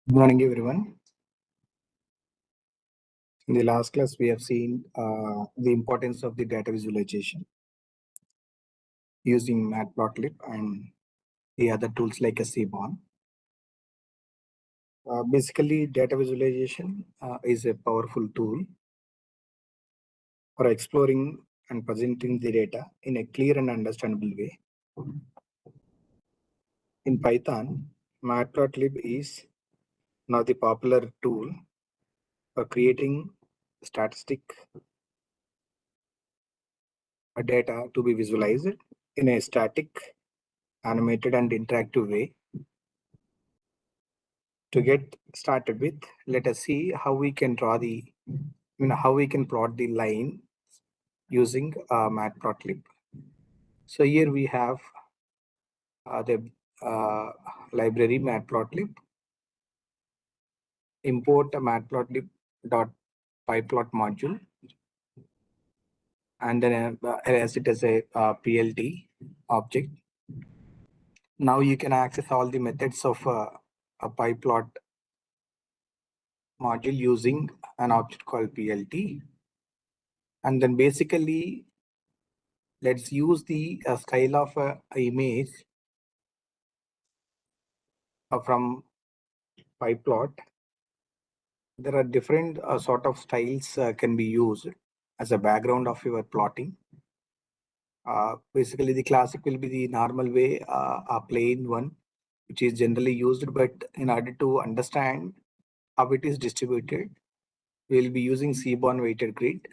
Good morning, everyone. In the last class, we have seen the importance of the data visualization using Matplotlib and the other tools like a CBIT. Basically, data visualization is a powerful tool for exploring and presenting the data in a clear and understandable way. In Python, Matplotlib is now the popular tool for creating statistic data to be visualized in a static, animated, and interactive way. To get started with, let us see how we can draw how we can plot the line using Matplotlib. So here we have the library Matplotlib. Import a matplotlib.pyplot module, and then as it as a PLT object. Now you can access all the methods of a pyplot module using an object called PLT. And then basically, let's use the style of a image from pyplot. There are different sort of styles can be used as a background of your plotting. Basically, the classic will be the normal way, a plain one, which is generally used. But in order to understand how it is distributed, we will be using Seaborn weighted grid.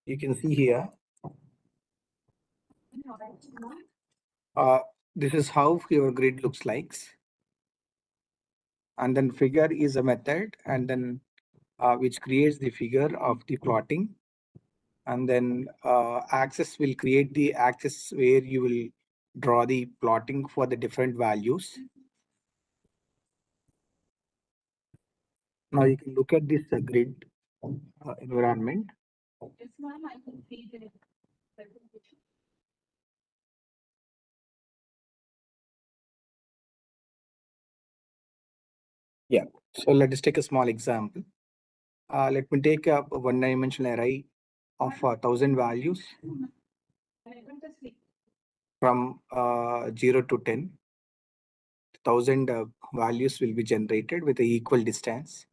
You can see here. This is how your grid looks like. And then figure is a method, and then which creates the figure of the plotting. And then axis will create the axis where you will draw the plotting for the different values. Now you can look at this grid environment. Yeah, so let us take a small example. Let me take a one-dimensional array of 1,000 values from 0 to 10. 1,000 values will be generated with an equal distance.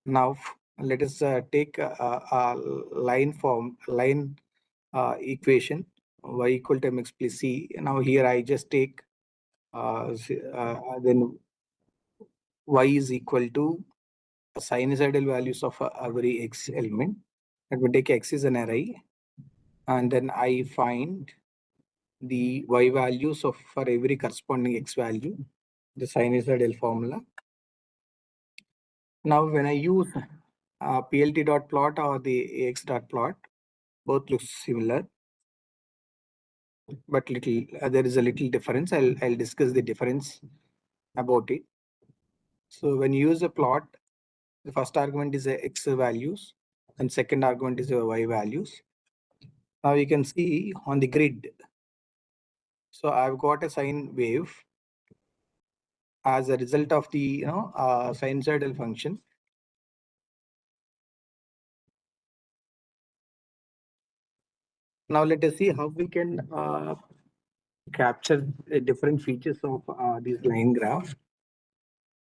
Now let us take a line equation y equal to mx plus c. Now here I just take then y is equal to sinusoidal values of every x element. Let me take x is an array, and then I find the y values of for every corresponding x value, the sinusoidal formula. Now when I use plt.plot or the ax.plot, both look similar, but there is a little difference. I'll discuss the difference about it. So when you use a plot, the first argument is a x values, and second argument is a y values. Now you can see on the grid. So I've got a sine wave as a result of the sinusoidal function. Now let us see how we can capture the different features of this line graph.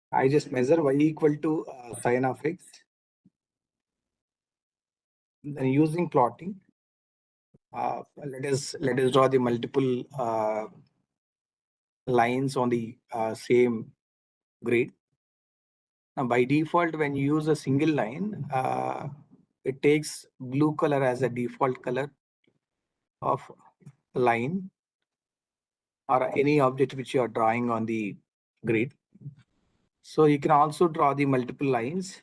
I just measure y equal to sine of x. Then using plotting, let us draw the multiple lines on the same grid. Now by default, when you use a single line, it takes blue color as a default color of line or any object which you are drawing on the grid. So you can also draw the multiple lines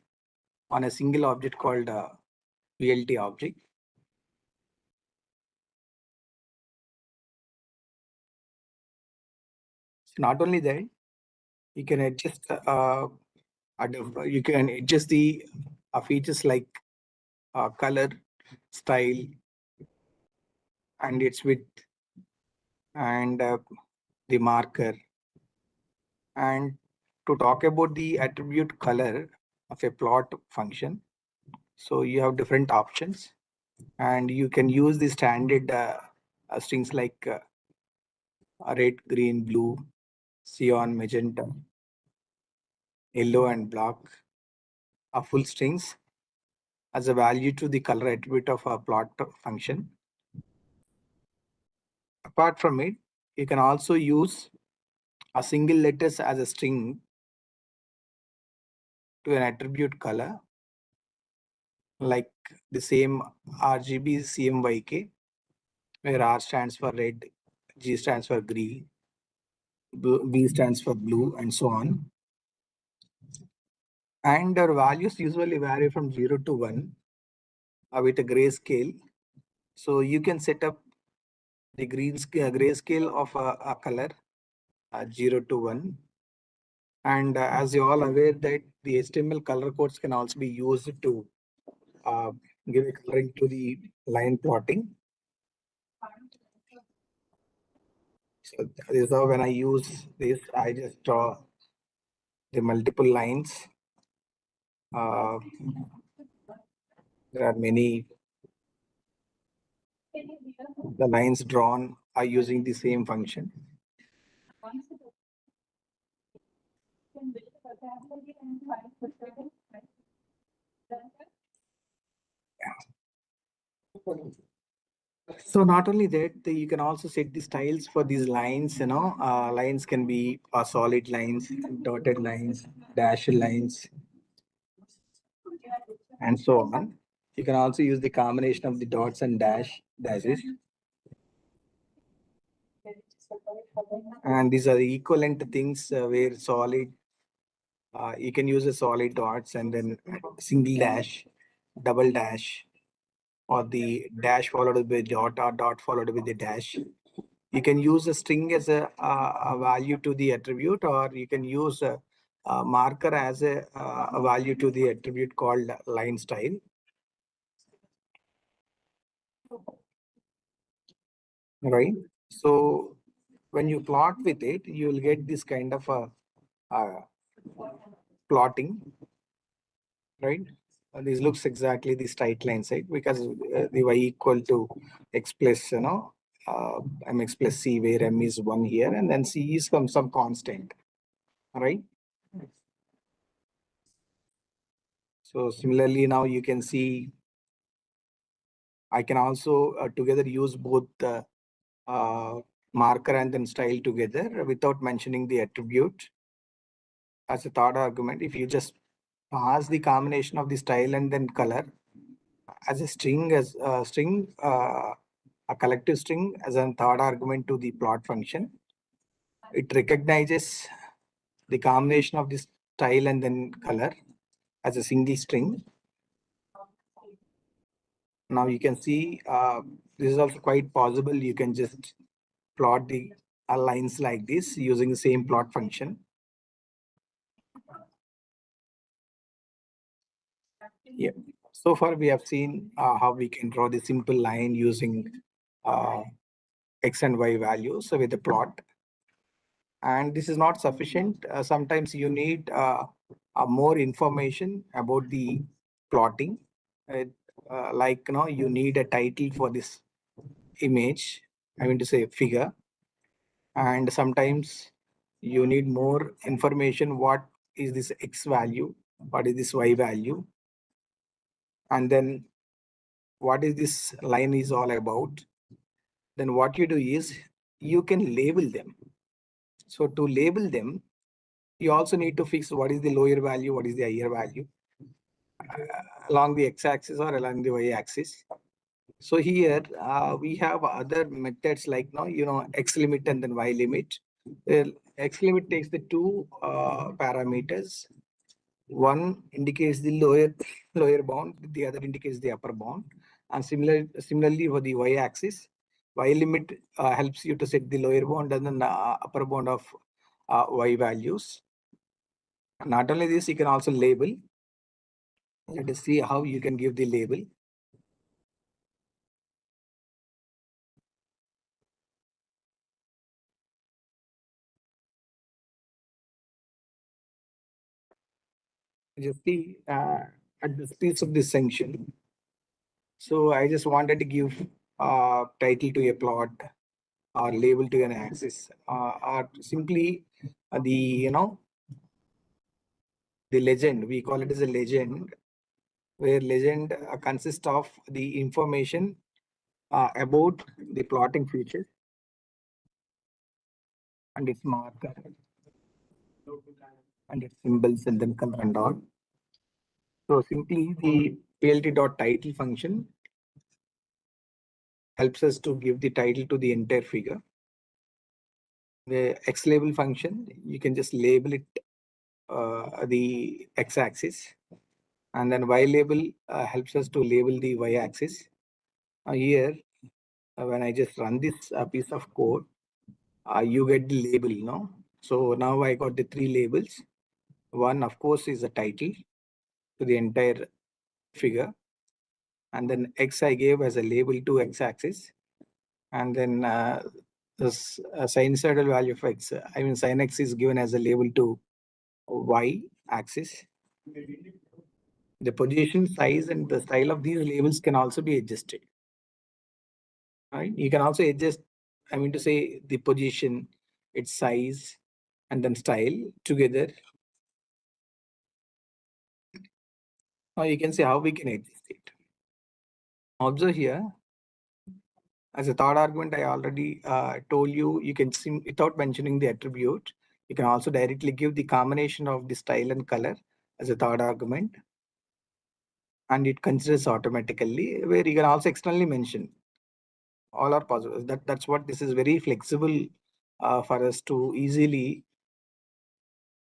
on a single object called PLT object. So not only that, you can adjust the features like color, style, and its width, and the marker, and to talk about the attribute color of a plot function. So you have different options, and you can use the standard strings like red, green, blue, cyan, magenta, yellow, and black are full strings as a value to the color attribute of a plot function. Apart from it, you can also use a single letters as a string to an attribute color, like the same RGB CMYK, where R stands for red, G stands for green, B stands for blue, and so on. And our values usually vary from 0 to 1 with a grayscale. So you can set up the grayscale of a color 0 to 1. And as you all aware that the HTML color codes can also be used to give a coloring to the line plotting. So this is how when I use this, I just draw the multiple lines. There are many, the lines drawn are using the same function. So not only that, you can also set the styles for these lines. Lines can be solid lines, dotted lines, dashed lines, and so on. You can also use the combination of the dots and dashes. And these are the equivalent things where solid, you can use a solid dots and then single dash, double dash, or the dash followed by dot or dot followed with the dash. You can use a string as a value to the attribute, or you can use a marker as a value to the attribute called line style. Right. So when you plot with it, you will get this kind of a plotting, right? This looks exactly the straight line side because the y equal to x plus, mx plus c, where m is 1 here, and then c is some constant, right? So similarly, now you can see I can also together use both the marker and then style together without mentioning the attribute as a third argument. If you just pass the combination of the style and then color as a string, a collective string as a third argument to the plot function, it recognizes the combination of the style and then color as a single string. Now you can see this is also quite possible. You can just plot the lines like this using the same plot function. Yeah. So far we have seen how we can draw the simple line using uh, x and y values with the plot. And this is not sufficient. Sometimes you need more information about the plotting. Like, you need a title for this image, I mean to say figure. And sometimes you need more information. What is this x value? What is this y value? And then what is this line is all about? Then what you do is you can label them. So to label them, you also need to fix what is the lower value, what is the higher value along the x-axis or along the y-axis. So here we have other methods like x limit and then y limit. X limit takes the two parameters. One indicates the lower bound, the other indicates the upper bound. And similarly for the y-axis, y limit helps you to set the lower bound and then upper bound of y values. Not only this, you can also label. Let us see how you can give the label. Just see at the piece of this section. So I just wanted to give title to a plot or label to an axis, or simply the legend. We call it as a legend, where legend consists of the information about the plotting features and its marker and its symbols and then color and all. So simply the plt.title function helps us to give the title to the entire figure. The x label function, you can just label it the x-axis, and then y label helps us to label the y-axis. Here, when I just run this piece of code, you get the label, no? So now I got the three labels. One, of course, is the title to the entire figure, and then x I gave as a label to x-axis, and then this sinusoidal value of x, I mean sin x, is given as a label to y-axis. The position, size, and the style of these labels can also be adjusted. Right? You can also adjust, I mean to say, the position, its size, and then style together. Now you can see how we can adjust it. Observe here, as a third argument, I already told you, you can see without mentioning the attribute. You can also directly give the combination of the style and color as a third argument, and it considers automatically, where you can also externally mention. All are possible. That's what this is, very flexible for us to easily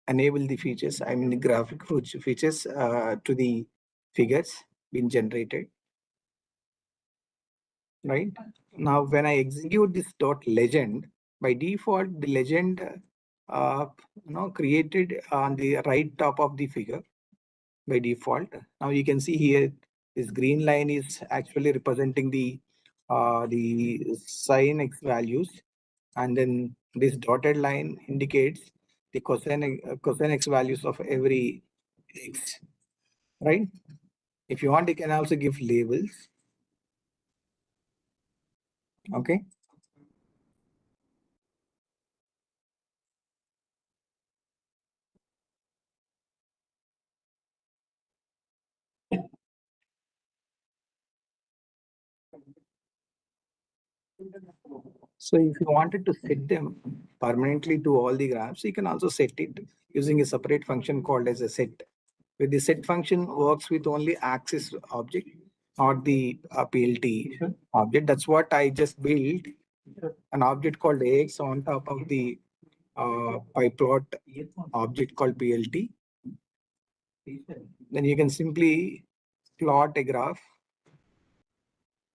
enable the features, I mean the graphic features to the figures being generated. Right now, when I execute this dot legend, by default the legend created on the right top of the figure by default. Now you can see here this green line is actually representing the sin x values, and then this dotted line indicates the cosine x values of every x. Right? If you want, you can also give labels. Okay. So if you wanted to set them permanently to all the graphs, you can also set it using a separate function called as a set. Where the set function works with only axis object, not the PLT object. That's what I just built, an object called AX on top of the pyplot object called PLT. Then you can simply plot a graph,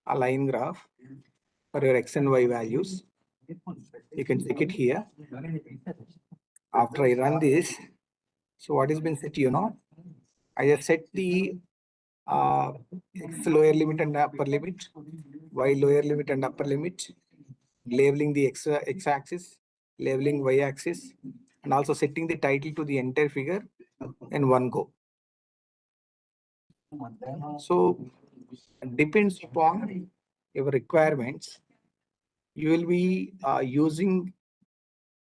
a line graph for your x and y values. You can check it here. After I run this, so what has been set, I just set the x lower limit and upper limit, y lower limit and upper limit, labeling the x-axis, labeling y-axis, and also setting the title to the entire figure in one go. So depends upon your requirements. You will be using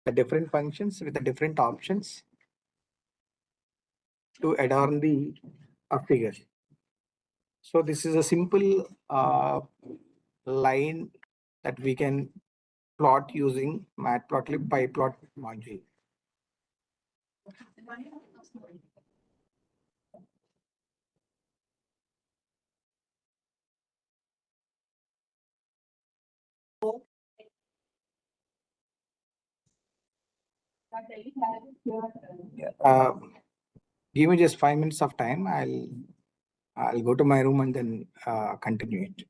the different functions with the different options to adorn the figure. So this is a simple line that we can plot using Matplotlib pyplot module. Uh, Give me just 5 minutes of time. I'll go to my room and then continue it.